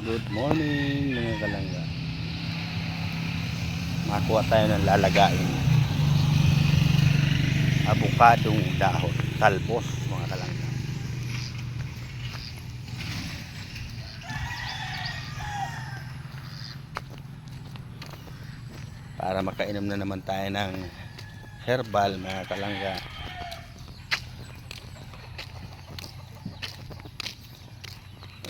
Good morning mga kalangga. Makuha tayo ng lalagain. Abukadong dahon, talbos mga kalangga. Para makainom na naman tayo ng herbal mga kalangga.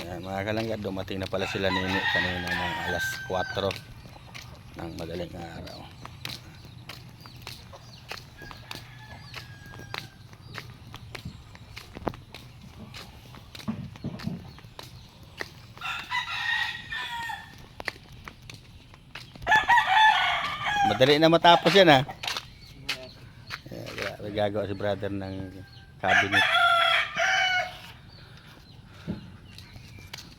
Ayan, mga kalangga, dumating na pala sila nini kanina ng alas 4 ng madaling araw. Madali na matapos yan ha. Grabe, gagawa si brother ng cabinet.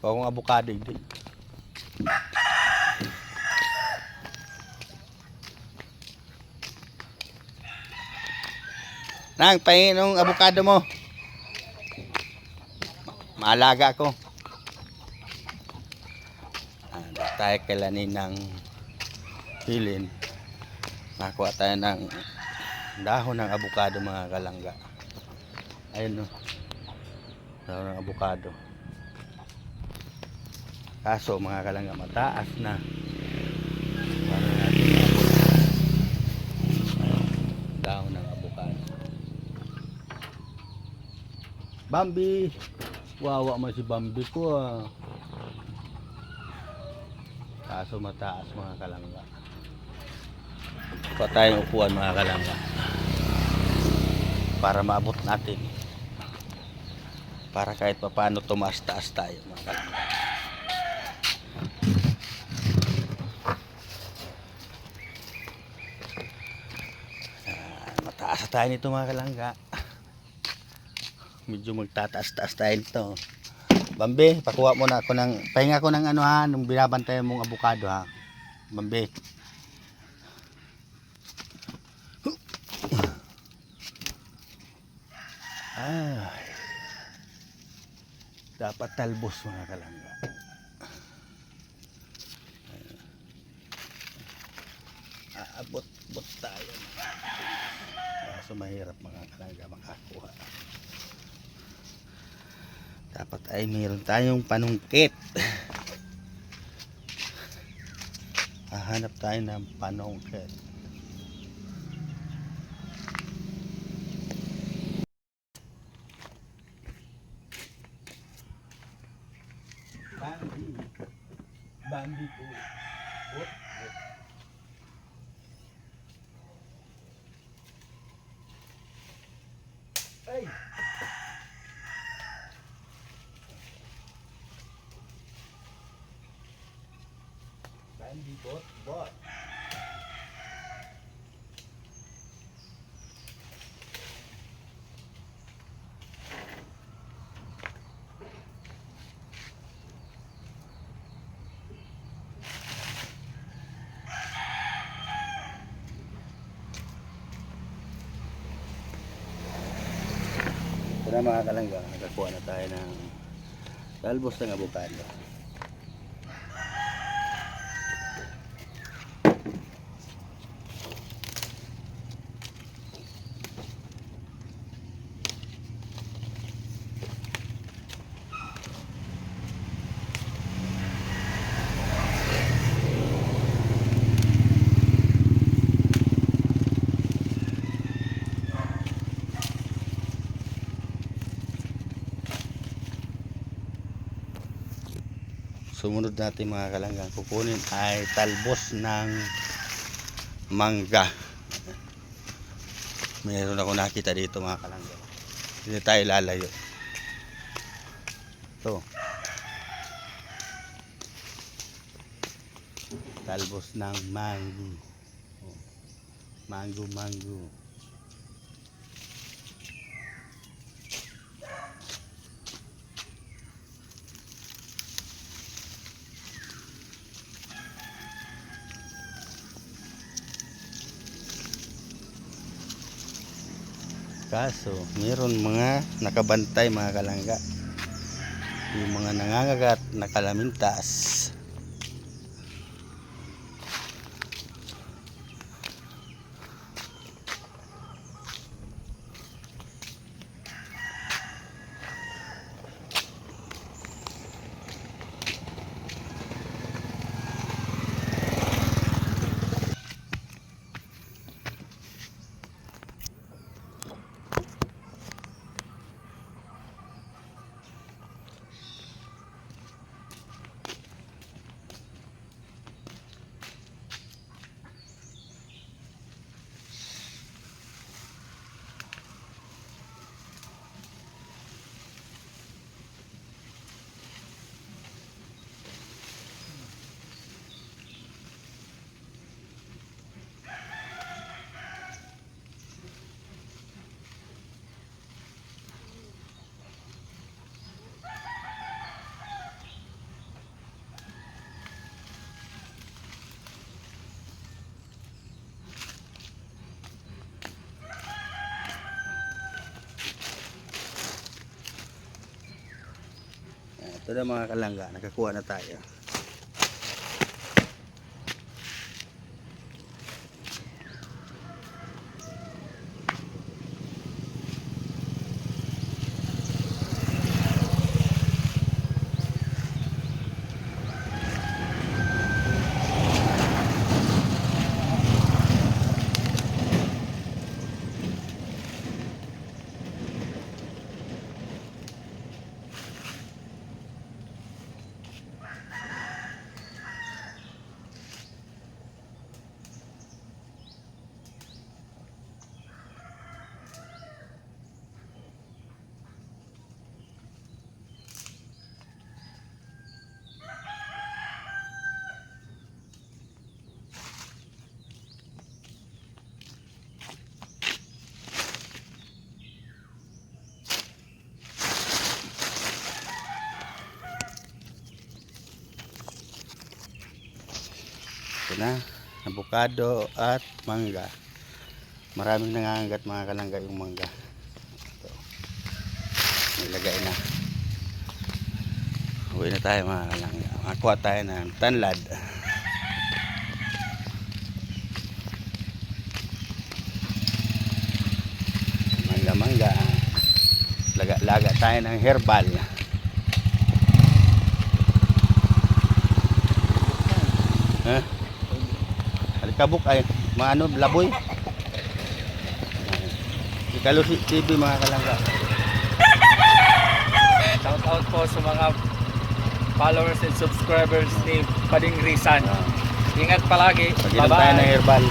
Kung avocado din. Nang, pahingin ng avocado mo. Maalaga ako. Tayo kailanin ng hilin. Nakuha tayo ng dahon ng avocado mga kalangga. Ayun no. Dahon ng avocado. Kaso mga kalangga mataas na. Para natin dahon ng avocado. Bambi. Wawa mo si Bambi ko ah. Kaso mataas mga kalangga. Pa tayong upuan mga kalangga. Para maabot natin. Para kahit paano tumaas-taas tayo mga kalangga. Mataas tayo nito mga kalangga. Medyo magtataas-taas tayo nito. Bambi, pakuha mo na ako ng pahinga ko ng ano ha, nung binabantay mong avocado ha. Bambi. Dapat talbos mga kalangga. Aabot-bot tayo. So mahirap mga kalangga makakuha. Dapat ay mayroon tayong panungkit. Hahanap tayo ng panungkit. Bambi po. Ay! Bambi bot. Ito na mga kalangga, nakakuha na tayo ng talbos ng avocado. Sumunod natin mga kalanggang kukunin ay talbos ng mangga. Meron ako nakita dito mga kalanggang. Hindi tayo lalayo. Ito. Talbos ng mango. Mango. Kaso, mayroon mga nakabantay mga kalangga. yung mga nangangagat na kalamintas. Ito na mga kalangga, nakakuha na tayo. Ito na, avocado at mangga. Maraming nangangagat mga kalangga yung mangga. Ito. Nilagay na. Uwi na tayo mga kalangga. Makakuha tayo ng tanlad. Mangga-mangga. Laga tayo ng herbal. Ha? Alikabok ay maano, laboy. Ikalusi TV mga kalangga. Shout out po sa mga followers and subscribers ni Pading Risan. Ingat palagi. Pag-inom tayo ng herbal.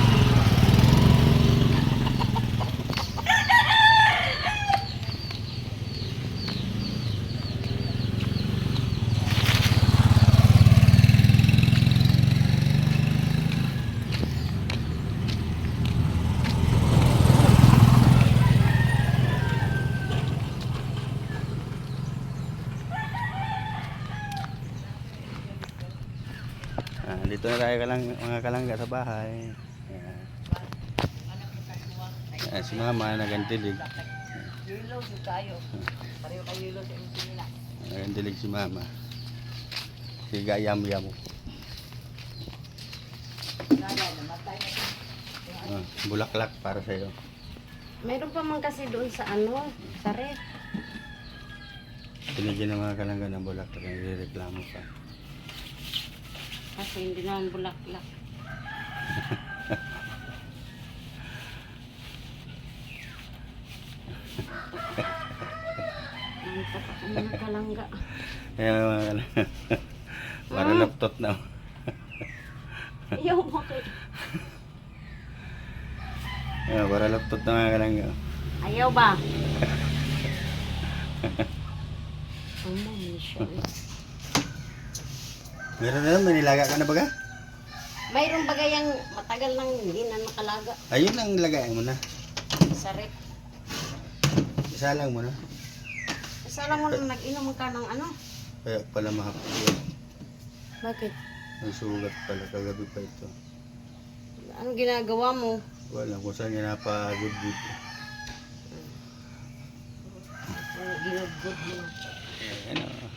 Dito na tayo mga kalangga sa bahay. Ayan, si mama nagandilig. Nagandilig si mama. Si gayam-yam. Bulaklak para sa iyo. Meron pa man kasi doon sa ano, sa ref. Pinigyan ng mga kalangga ng bulaklak. Nagre-reklamo pa. Kasi hindi naman bulaklak. Nantok ako mga kalangga. Ayan mga kalangga. Para laptop na. Ayaw bakit? Ayan, para laptop na mga kalangga. Ayaw ba? Ang mami siya. Meron na, may nilaga ka na baga? Mayroon bagayang matagal nang hindi na nakalaga Ayun ang lagay mo na. sa ref. Isa lang mo na. Isa lang mo nang nag-inom ka ng ano? Kaya pala mahapon. Bakit? Ang sugat pala, kagabi pa ito. Ano ginagawa mo? Wala, kung saan niya napagod-good. Ginagod mo. Ayan o.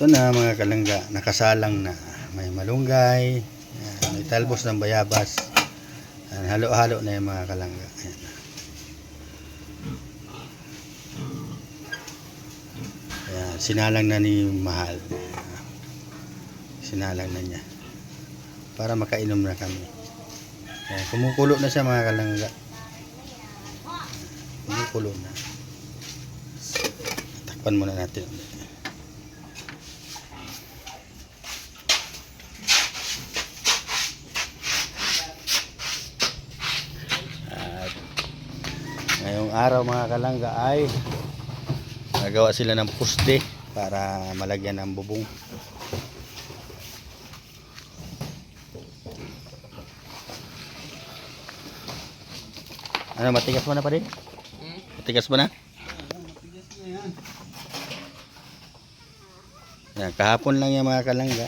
Ito na mga kalangga, nakasalang na. May malunggay, yan, may talbos ng bayabas. Yan, halo-halo na yung mga kalangga. Yan. Yan, sinalang na ni Mahal. Sinalang na niya. Para makainom na kami. Yan, kumukulo na siya mga kalangga. Kumukulo na. Takpan muna natin. At ngayong araw mga kalangga ay nagawa sila ng puste para malagyan ng bubong. Ano, matigas mo na pa rin? Matigas mo na? Yan, kahapon lang yung mga kalangga.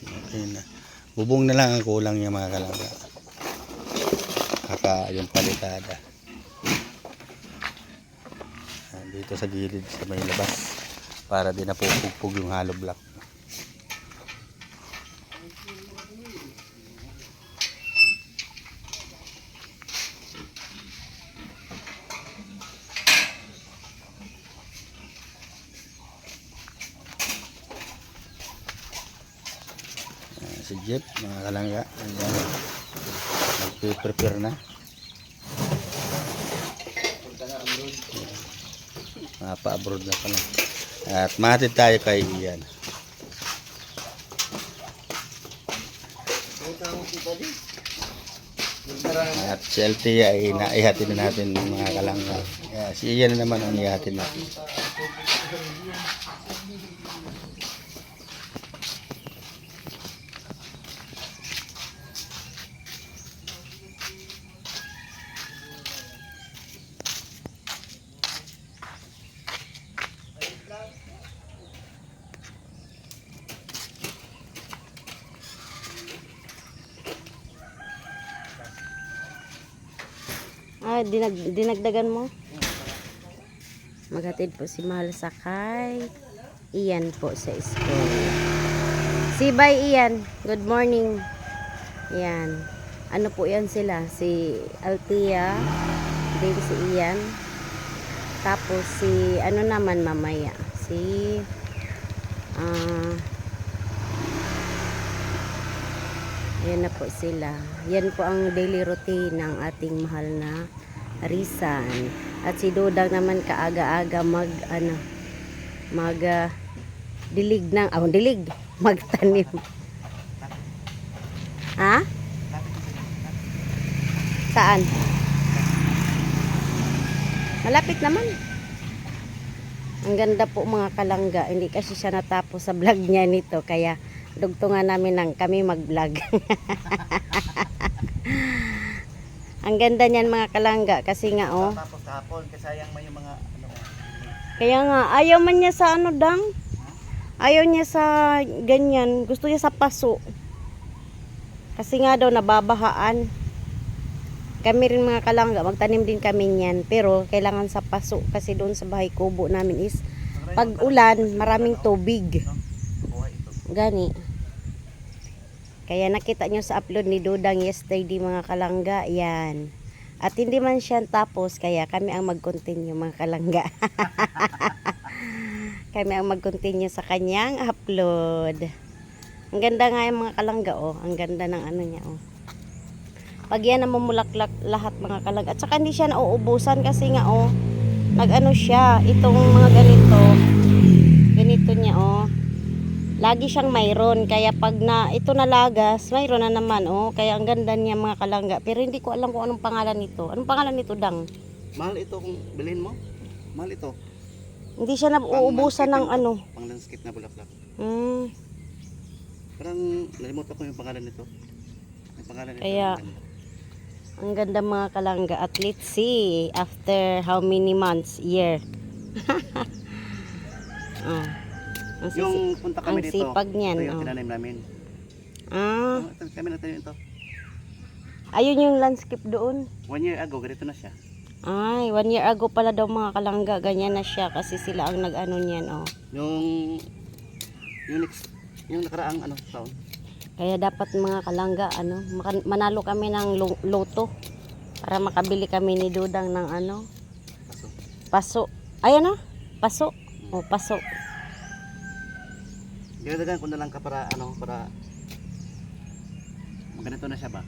Okay na. Bubong na lang ang kulang yung mga kalangga. Kaka yung palitada. Yan, dito sa gilid sa may labas. Para di napupugpug yung hollow block. Si Jeff, mga kalangga, nagpe-prepare na. Pa-abroad na pala. At mahatid tayo kay Ian. At si Althea ay naihatid na natin mga kalangga. Si Ian naman ang ihatid natin. Dinagdagan mo. Maghatid po si Mahal sakay. Iyan po sa school. Si Bay Iyan, good morning. Yan. Ano po yan sila? Si Althea, din si Iyan. Tapos si ano naman mamaya? Si yan na po sila. Yan po ang daily routine ng ating mahal na Risan. At si Dodang naman kaaga-aga dilig ng magtanim. Ha? Saan? Malapit naman. Ang ganda po mga kalangga. Hindi kasi siya natapos sa vlog niya nito. Kaya dugtungan namin ng kami mag-vlog. Ang ganda niyan mga kalangga kasi nga Tapos kahapon, kasayang man yung mga ano. Kaya nga ayaw man niya sa ano dang. Ayaw niya sa ganyan. Gusto niya sa paso. Kasi nga daw nababahaan. Kami rin mga kalangga, magtanim din kami niyan. Pero kailangan sa paso kasi doon sa bahay kubo namin is pag ulan, maraming tubig. Gani. Kaya nakita nyo sa upload ni Dodang yesterday mga kalangga. Yan. At hindi man siya tapos. Kaya kami ang mag-continue mga kalangga. Kami ang mag-continue sa kanyang upload. Ang ganda nga yung mga kalangga. Ang ganda ng ano niya. Pag yan namumulaklak lahat mga kalangga. At saka hindi siya nauubusan kasi nga nag-ano siya. Itong mga ganito. Ganito niya lagi siyang mayroon, kaya pag ito nalagas, mayroon na naman kaya ang ganda niya mga kalangga, pero hindi ko alam kung anong pangalan nito. Anong pangalan nito, Dang? Mahal ito kung bilhin mo. Mahal ito. Hindi siya nauubusan ng ano. Pang landscape na bulaklak. Parang nalimutan ko yung pangalan nito. Yung pangalan nito. Kaya ang ganda mga kalangga. At let's see after how many months, year. Yung punta kami dito. Ang sipag niyan. Ito yung tinanim namin. Kami nagtanim ito. Ayun yung landscape doon. 1 year ago, ganito na siya. Ay, 1 year ago pala daw mga kalangga. Ganyan na siya kasi sila ang nag-ano niyan, oh. Yung nakaraang ano taon. Kaya dapat mga kalangga, ano, manalo kami ng loto para makabili kami ni Dudang ng ano, paso. Ayan na, paso. O, paso. Ginadagan ko na lang ka para ano, para ganito na siya ba?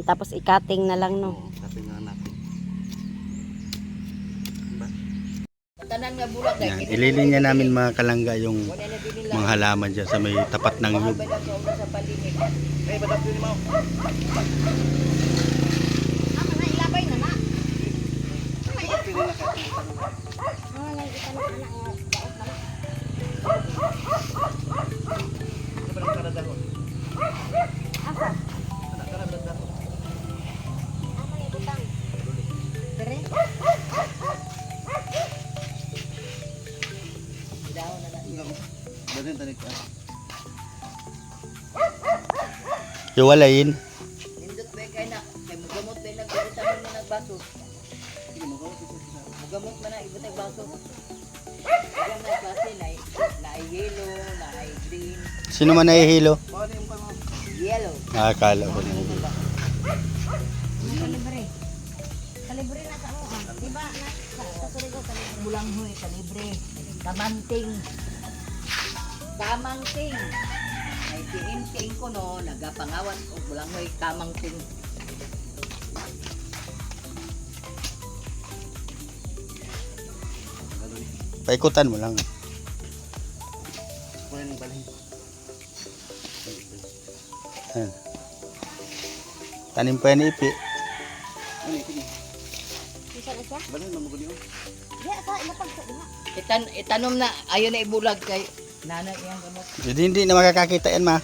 Tapos ikating na lang, no. Oo, tapos na natin. Tanan nga bulag Yan, ililinya namin mga kalangga yung mga halaman dyan sa may tapat ng yug. Ay, badap yun mo. Na ilabay na na. Iwalayin. Nindot ba kay na? Kay mugamot ba nagbutan mo nagbaso? Mugamot man na ibutang baso. Diyan na klase na yellow, na green, Sino man nahihilo? yellow. Akala ko na. Kalibre. Kalibre na sa mo, ah. Diba, sa suligaw kalibre. Bulanghoy, kalibre, kamanting. Kamangting. Ay ting ko no, nagapangawan og bulanghoy kamangting. Paikutan mo lang. Yan. Tanim pa yan ipi. Isa na siya? Oh. Diya, sa ilapag sa diha. Itanom na ayo na ibulag kay nanay iyang gamot. Hindi na makakakita yan ma.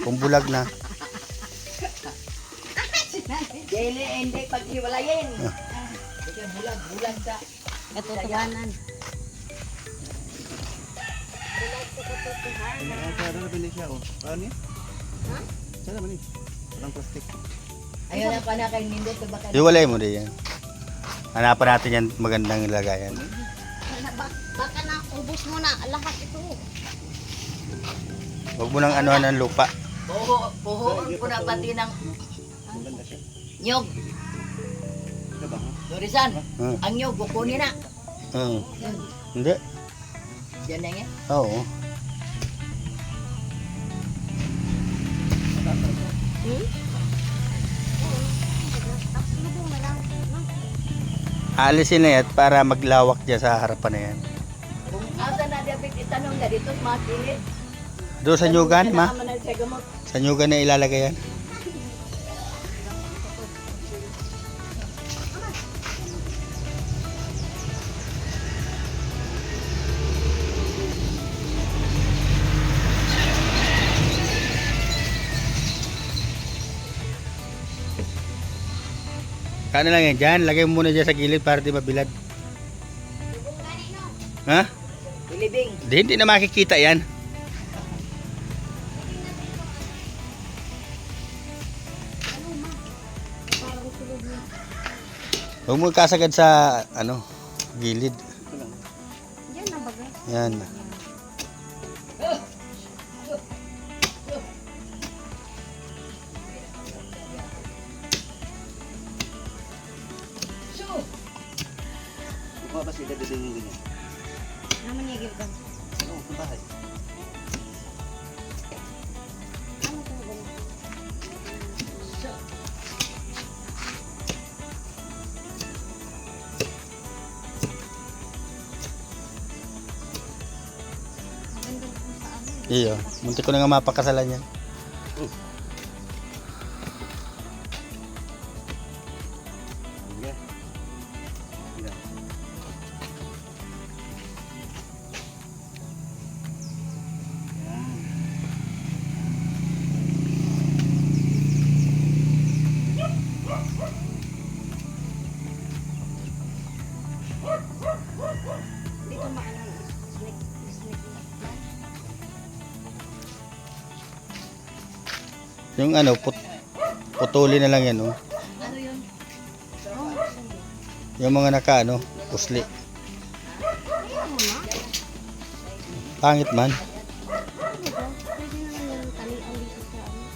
Kung bulag na. Dili hindi paghiwalayin. Ikaw bulag sa Katutuhanan. Ayun na pa na kay nindot sa baka. Iwalay mo din yan. Hanapan natin yan magandang lagayan. Baka na ubos mo na lahat ito. Huwag mo nang anuhan ng lupa. Puhuon ko na pati ng nyog. Dorisan, ang nyog kukunin na. Hindi. Diyan na nga. Oo. Alisin na yan para maglawak dyan sa harapan na yan. Kung asa na dapat itanong na dito sa mga kilid. Doon sa nyugan ma. Kailangan man sa gamot. Sa nyugan na ilalagay yan. Kano lang yan dyan, lagay mo muna dyan sa gilid para di mabilad. Ha? Ilibing. Hindi na makikita yan. Huwag mo kasagad sa ano, gilid. Diyan na bagay. Yan. Buka ba sila din yung ganyan? Naman niya gilgan. Oo, sa bahay. Ano to ganyan? Maganda kung sa amin. Iyo, muntik ko na nga mapakasalan yan. Dito maano snake plant. Yung ano, putuli na lang yan, oh. Ano yun? Yung mga naka ano, pusli. Pangit man. Pwede naman yung talian dito sa ano.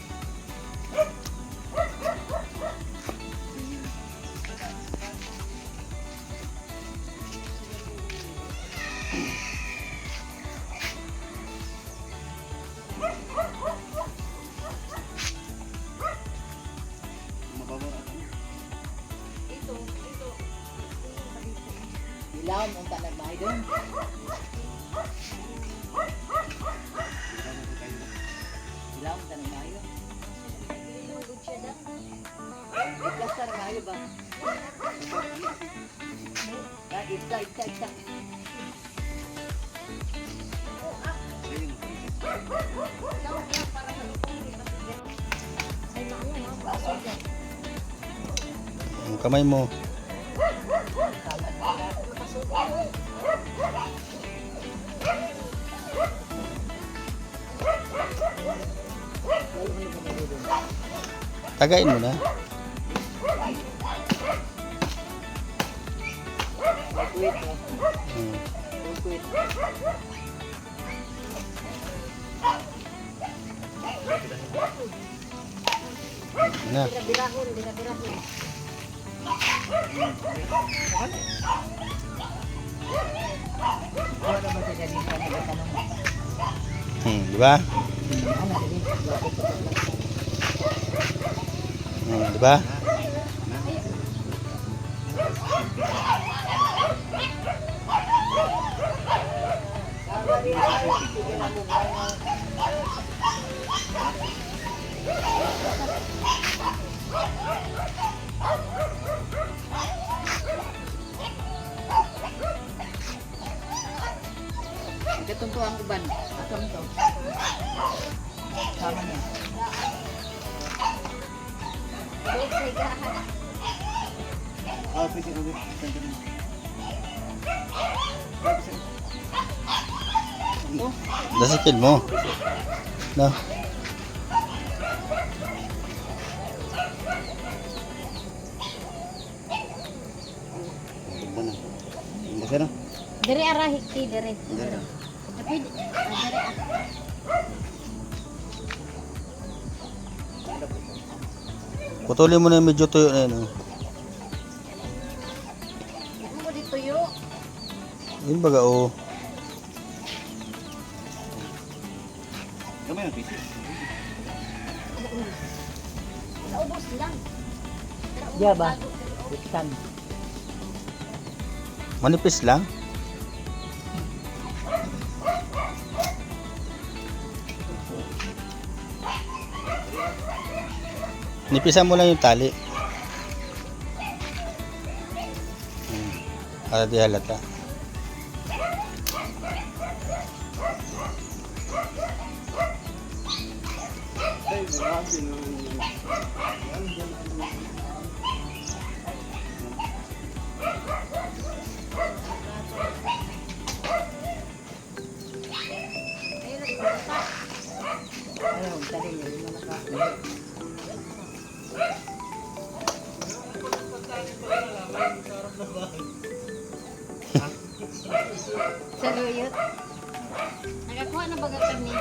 Ilaw mo ta nagbahay doon. Ilaw mo ta nagbahay doon. Iklasar bahay ba? Isa. Ang kamay mo. Tagain mo na. Wait. Hmm. Wait. Na. Birahon. Wala ba sa ganito na tanong? Di ba? Ano sige? Di ba? Ketuntuan uban. Asam to. Sama niya. Dasikin mo. No. Dere arahik ti dere. Tapi dere Putulin mo na yung medyo tuyo na yun. Oh. mo dito yo. Yun baga oh. Naubos lang. Diya ba? Buksan. Manipis lang. Nipisan mo lang yung tali. Para di halata. Ayaw, tali niya. Yung mga Saluyot. Nakakuha na baga kami.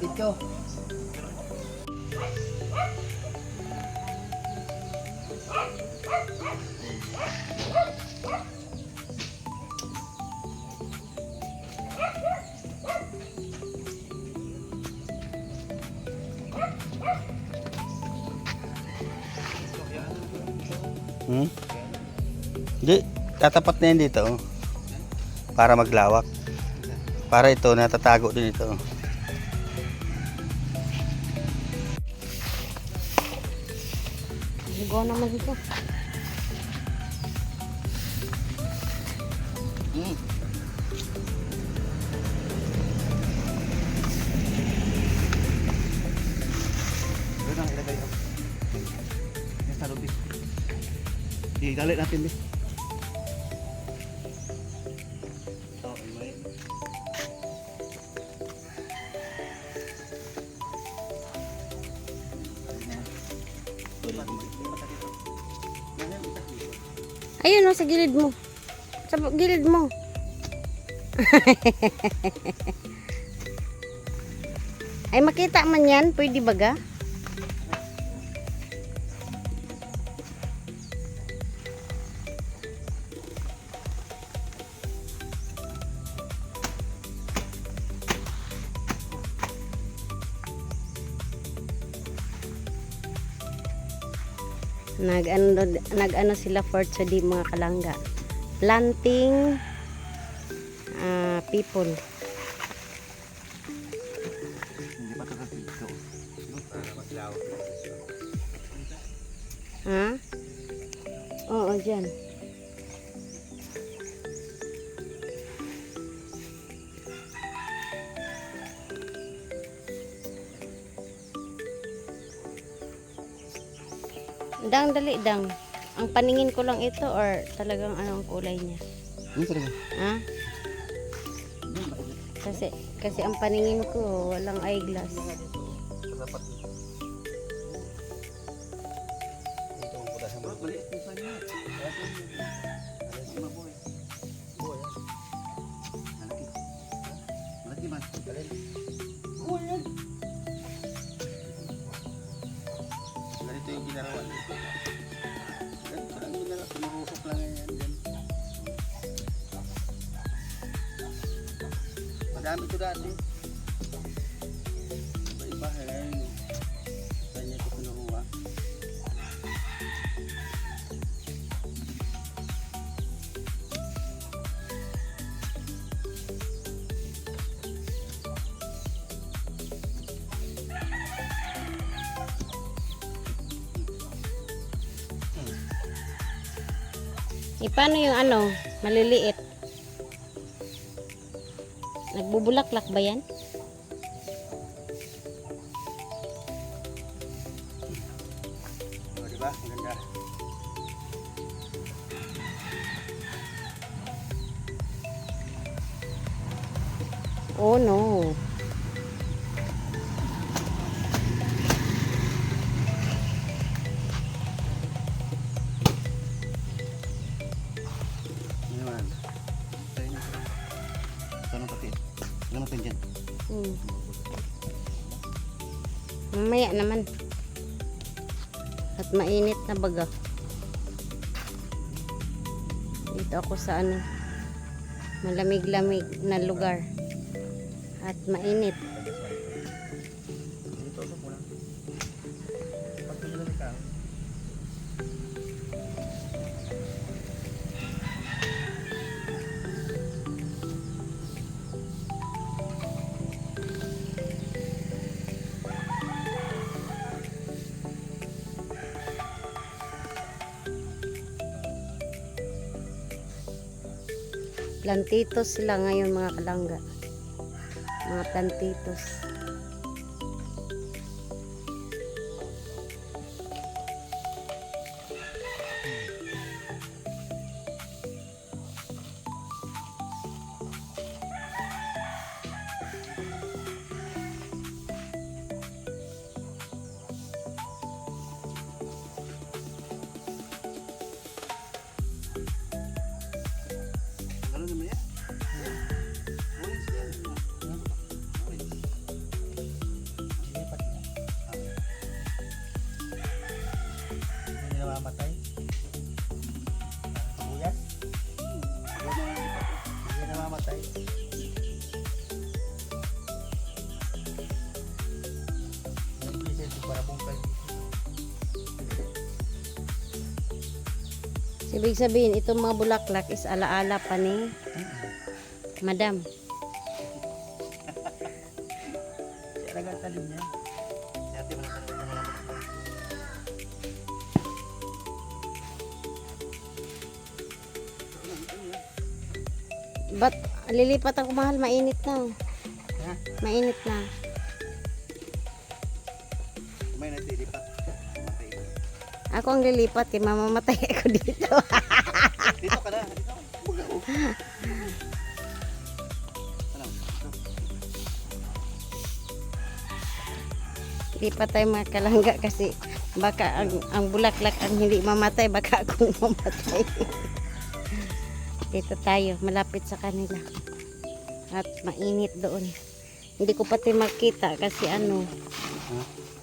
Dito. Hindi, tatapat na yan dito. Oh. Para maglawak. Para ito, natatago din ito. Ligo naman dito. Igalit natin, bis. Ayun oh, sa gilid mo. Sa gilid mo. Ay makita man yan, pwede baga? Nag-ano sila for today mga kalangga. Planting people. Hindi pa ito dito. Para maglawak. Ha? Oo, dyan. Dang, dali, dang. Ang paningin ko lang ito or talagang anong kulay niya? Ano talaga? Ha? Kasi ang paningin ko walang eyeglass. Dapat dito. Ito ang putasan mo. Balik ito sa niya. Malaki man. Ganito yung ginarawan. Ganito lang yung ginarawan. Tumurusok lang yan. Madami ito dati. Iba-iba. Kanya ito pinuruwa. Paano yung ano, maliliit? Nagbubulaklak ba yan? O, diba? Ang ganda. Oh no. Ano naman? Tanong pati. Ano natin dyan? Mamaya naman. At mainit na baga. Dito ako sa ano, malamig-lamig na lugar. At mainit. Dito sa muna. Pag pinilali ka. Plantitos sila ngayon mga kalangga. Mga plantitos. Ano naman yan? Orange yan. Orange. Sinipat niya. Hindi namamatay. Buyas. Hindi namamatay. Nag-present para bungkal dito. Ibig sabihin, itong mga bulaklak is alaala pa ni Madam. Siya nagtalim niya. Si ate wala talim na mga But lilipat ako mahal, mainit na. Ha? Mainit na. May natilipat. Matay. Ako ang lilipat, kaya mamamatay ako dito. Dito ka na. Dito. Ano? Lipat tayo mga kalangga kasi Baka ang bulaklak ang hindi mamatay, baka akong mamatay. Dito tayo, malapit sa kanila. At mainit doon. Hindi ko pati makita kasi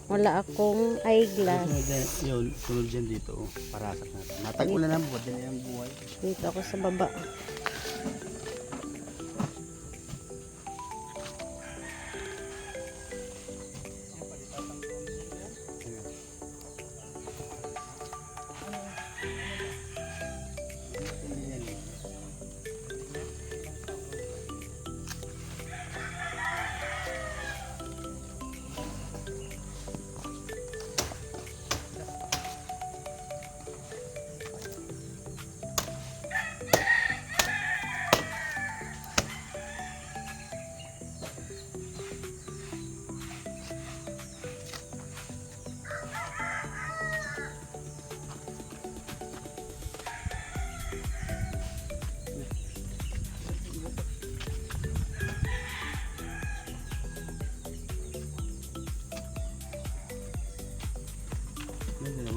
wala akong eyeglass. Yun, sunod dyan dito. Parasak natin. Matag-ulan ang buwan. Dali ang buhay. Dito ako sa baba.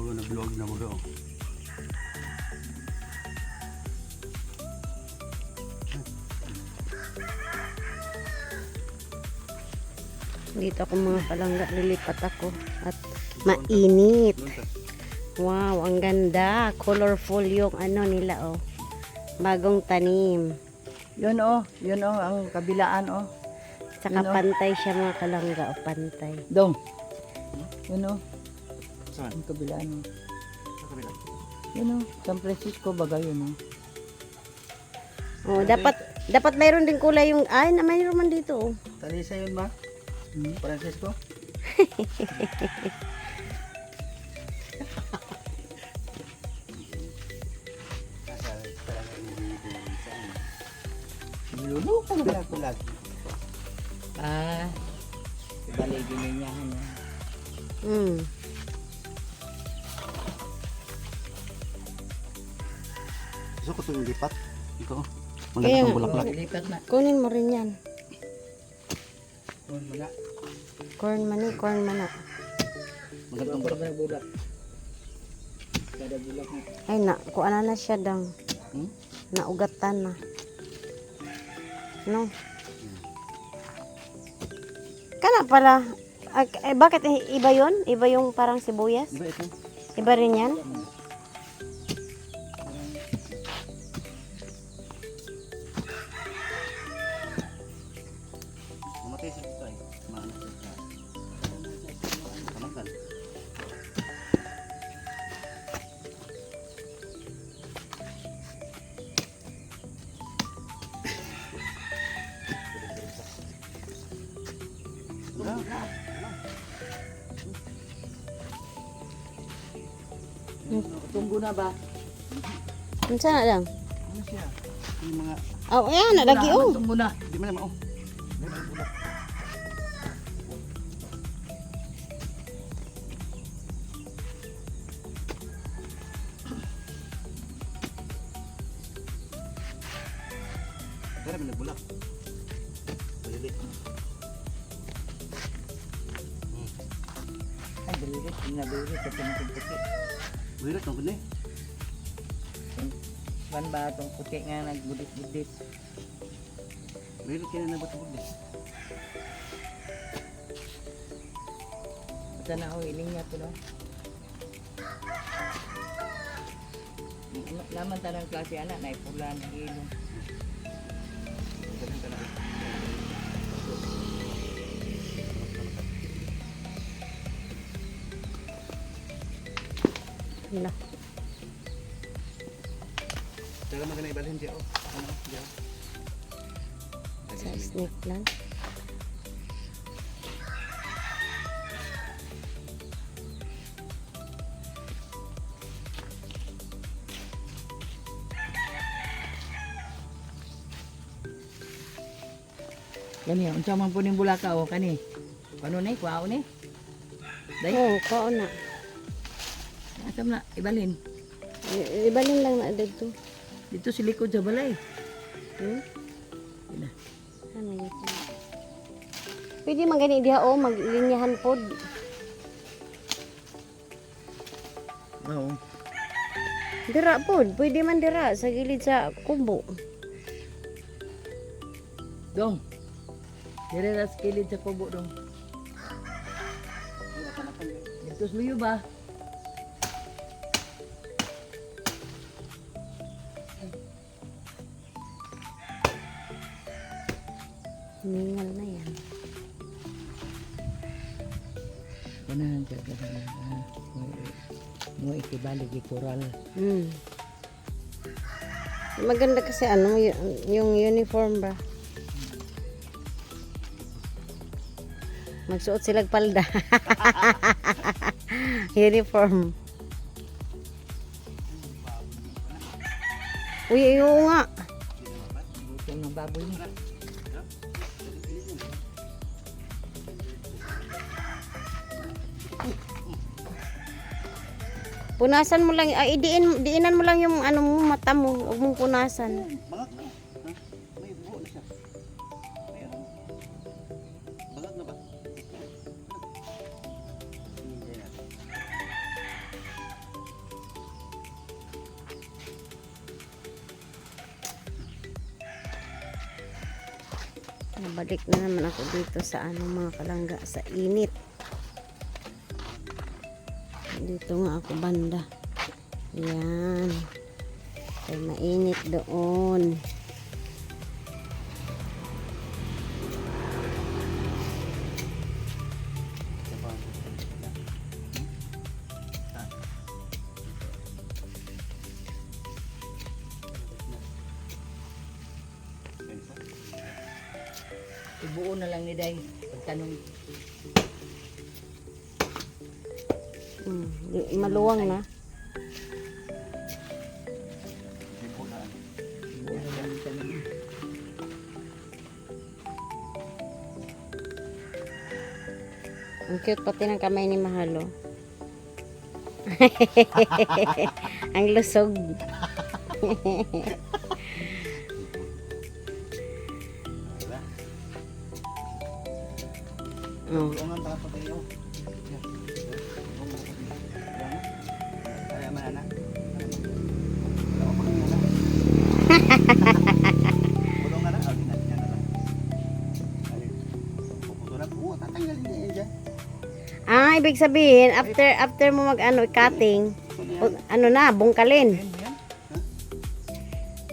Nag-vlog na mo daw. Dito ako mga kalangga, lilipat ako. At mainit. Wow, ang ganda. Colorful yung nila bagong tanim. Yun ang kabilaan Saka Yun, pantay siya mga kalangga, pantay. Dong. Yun Saan? ang kabilaan Sa kabila. Yun San Francisco baga yun Oh, dapat mayroon din kulay yung mayroon man dito. Talisa yun ba? Francisco? Niluluto ka na Kulag. Baligin niya Gusto ko itong lipat. Ito. Kaya Malaki nga, ang bulaklak. Lipat na. Kunin mo rin yan. Wala. Corn mana. Magandang bulaklak. Bulak. Kada bulak na. Ay kuha na siya dang. Hmm? Naugatan na. No. Kana pala. Bakit iba yon? Iba yung parang sibuyas? Diba ito? Iba rin yan? Mamatay siya dito ay. Maano siya. Kamakan. Tunggo na ba? Unsa na lang? Ano siya? Yung mga... Ayan na lagi Tunggo na. Di man naman Pero may nagbulak. Malili. Ay, dalilit. Pinadalilit. Kasi itong puti. Buhirat ang ganda eh. Ban ba itong puti nga nagbudit-budit? Buhirat kaya na bato eh. Basta na ako iling niya ito no? Laman tanang klase anak na ipula ng ilong. Wala. Pero maganda ibalhin dyan. Ano? Dyan. Sa snake plant. Kani, unsa man po ning bulaka o kani? Ano ni? Kuwao ni? Day, Oo, kao na. asam na ibalin. Ibalin lang na dito. Dito si likod sa balay. Hmm? Ina. Ano yun? Pwede man gani diha maglinyahan pod. Oo. Dira po, pwede man dira sa gilid sa kubo. Dong. Dire ra sa kilid sa kubo dong. Ito luyo ba? Ningal na yan. Kanahan ka ka. Mo ikibalik ikural. Hmm. Maganda kasi ano, yung uniform ba? Magsuot silang palda. Uniform. Uy, oo nga. Ito ng baboy niya. Punasan mo lang, ay diinan mo lang yung ano mo, mata mo, huwag mong punasan. Balat na. Ha? May buo na siya. May ano? Balat na ba? Hindi natin. Nabalik na naman ako dito sa ano mga kalangga, sa init. Dito nga ako banda. Yan. Kaya mainit doon. Ibuo na lang ni Day. Pagtanong. Maluwang na. Ibuo na lang ni tanong. Ang cute pati ng kamay ni Mahalo. Ang lusog. Oh. Buongan ta pa tayo. Kaya man na. Bulong na na, alin natin yan na lang. Alin. Puputulan. Tatanggalin niya yan dyan. Ah, ibig sabihin after mo mag ano cutting, ano na, bungkalin.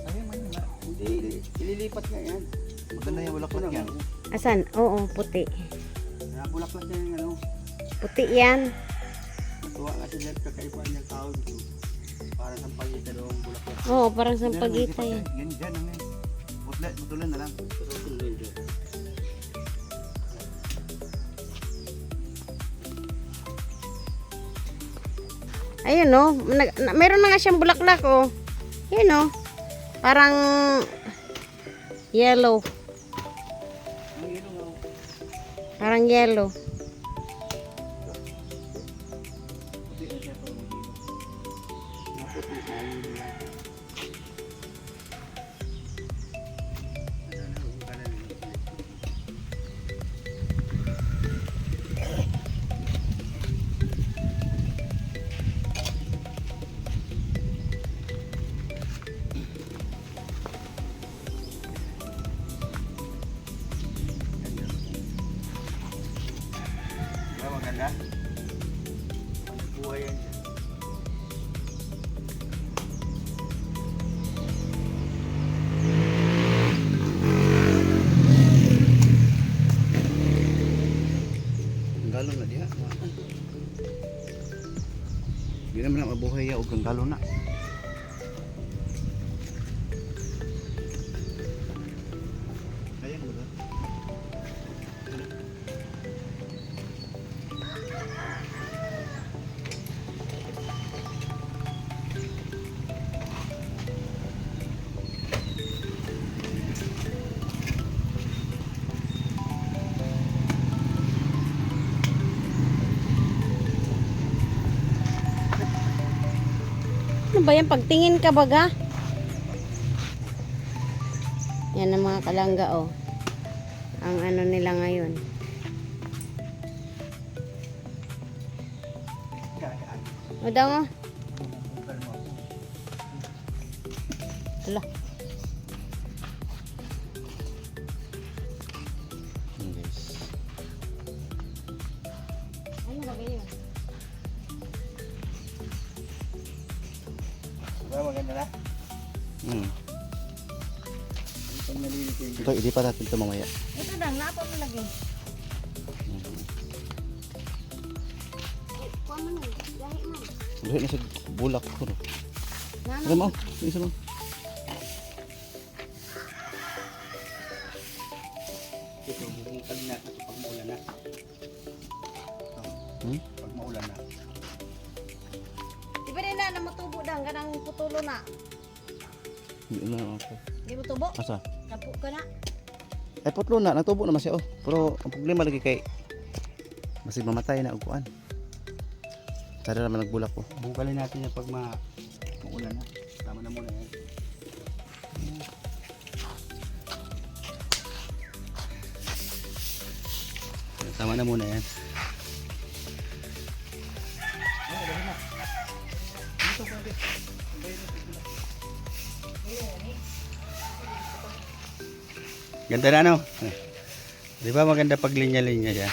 Ayun man. Hindi, ililipat nga yan. Maganda yung bulaklak yan. Asan? Oo, puti. Bulaklak yan yung ano. Puti yan. Natuwa nga si Jeff kakaipuan niyang tao dito. Para sa pagkita doon bulaklak. Oo, parang sampagita yan. Yan dyan ang yan. Putulan na lang. Putulan dyan. Ayun no, meron na nga siyang bulaklak oh. Ayun no. Parang yellow. Parang yellow. Maganda. Buhay yan. Galon na diha. Di naman na mabuhay ya og galon na. Kaya mo ba? Ano ba yan? Pagtingin ka baga? Yan ang mga kalangga oh. Ang ano nila ngayon. O daw oh. Ala. Guys. Ano ba yun? Diba maganda na? Hmm. Pag nalilitin. Ito, hindi pa natin ito mamaya. Ito dang, napa mo lagi. Kuha mo na, gahi man. Dahil na sa bulak ko. No? Nana. Ano mo? Isa mo. Ito, bubungkal natin ito pag maulan na. Hmm? Pag maulan na. Di ba rin na matubo dang, kanang putulo na. Hindi na ako. Di mo tubo? Asa? Tapo ka na. Ay putlo na, natubo naman siya oh. Pero ang problema lagi kay masig mamatay na og kuan. Tara naman nagbulak ko. Bungkalin natin yan pag maulan na. Tama na muna yan. Tama na muna yan. Ganda na no? Di ba maganda pag linya-linya siya?